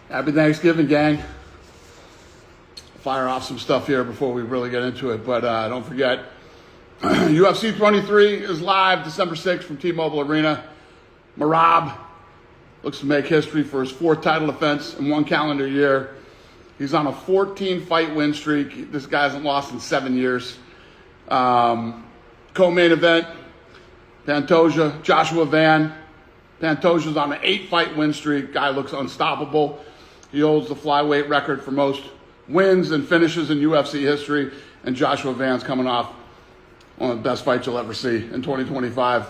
Happy Thanksgiving, gang. Fire off some stuff here before we really get into it, but don't forget, UFC 23 is live December 6th from T-Mobile Arena. Merab looks to make history for his 4th title defense in 1 calendar year. He's on a 14-fight win streak. This guy hasn't lost in 7 years. Co-main event, Pantoja, Joshua Van. Pantoja's on an 8-fight win streak. Guy looks unstoppable. He holds the flyweight record for most wins and finishes in UFC history. And Joshua Van's coming off one of the best fights you'll ever see in 2025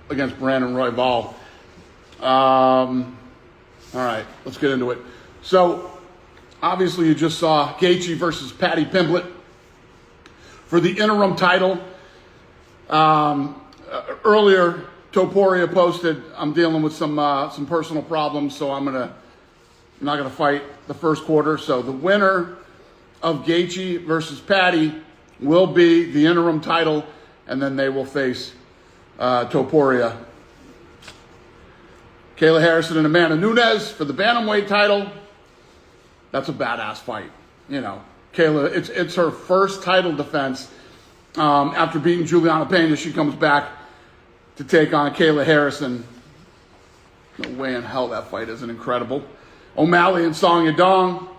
against Brandon Royval. All right, let's get into it. So, obviously you just saw Gaethje versus Paddy Pimblett for the interim title. Earlier, Topuria posted, I'm dealing with some personal problems, so I'm not gonna fight the first quarter. So the winner of Gaethje versus Paddy will be the interim title, and then they will face Topuria. Kayla Harrison and Amanda Nunes for the bantamweight title. That's a badass fight. You know, Kayla, it's her first title defense after beating Juliana Pena. She comes back to take on Kayla Harrison. No way in hell that fight isn't incredible. O'Malley and Song Yadong.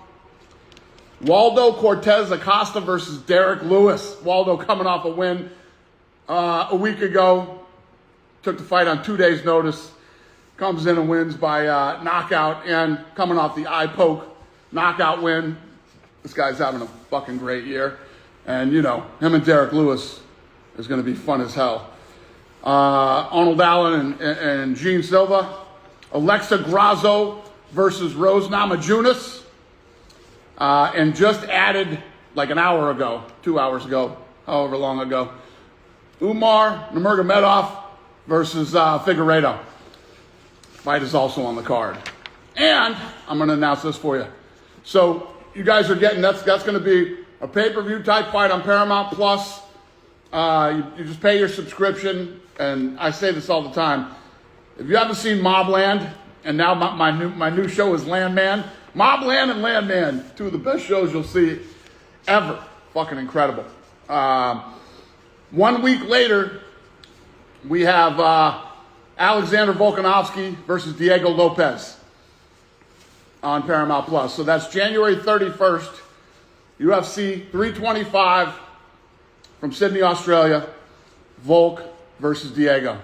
Waldo Cortez Acosta versus Derek Lewis. Waldo coming off a win a week ago. Took the fight on 2 days' notice. Comes in and wins by knockout, and coming off the eye poke knockout win. This guy's having a fucking great year. And, you know, him and Derek Lewis is going to be fun as hell. Arnold Allen and Gene Silva. Alexa Grasso versus Rose Namajunas. And just added like an hour ago, 2 hours ago, however long ago, Umar Nurmagomedov versus Figueiredo. Fight is also on the card. And I'm going to announce this for you. So you guys are getting, that's going to be a pay-per-view type fight on Paramount Plus. You just pay your subscription, and I say this all the time. If you haven't seen Mobland, and now my new show is Landman, Mobland and Landman, 2 of the best shows you'll see ever. Fucking incredible. 1 week later, we have Alexander Volkanovski versus Diego Lopes on Paramount Plus. So that's January 31st, UFC 325 from Sydney, Australia, Volk versus Diego.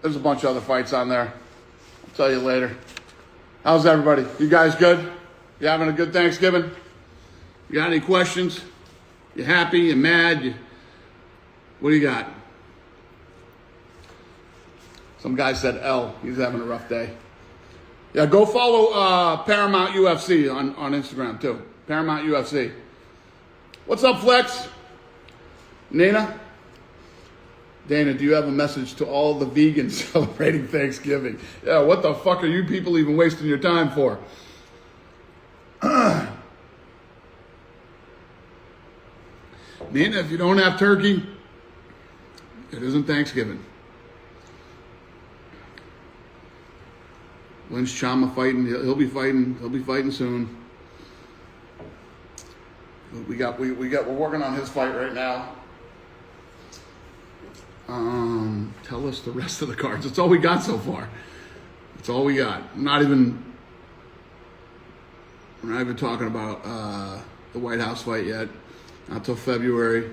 There's a bunch of other fights on there. I'll tell you later. How's everybody? You guys good? You having a good Thanksgiving? You got any questions? You happy? You mad? What do you got? Some guy said L. He's having a rough day. Yeah, go follow Paramount UFC on Instagram too. Paramount UFC. What's up, Flex? Nina? Dana, do you have a message to all the vegans celebrating Thanksgiving? Yeah, what the fuck are you people even wasting your time for? Nina, if you don't have turkey, it isn't Thanksgiving. When's Chama fighting? He'll be fighting soon. We're working on his fight right now. Tell us the rest of the cards. That's all we got so far. That's all we got. We're not even talking about the White House fight yet. Not till February.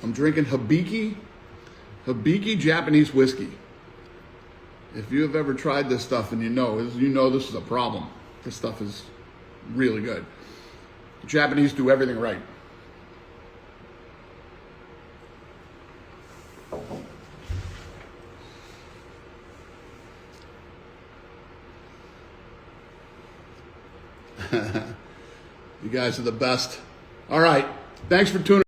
I'm drinking Hibiki Japanese whiskey. If you have ever tried this stuff and you know this is a problem. This stuff is really good. The Japanese do everything right. You guys are the best. All right. Thanks for tuning in.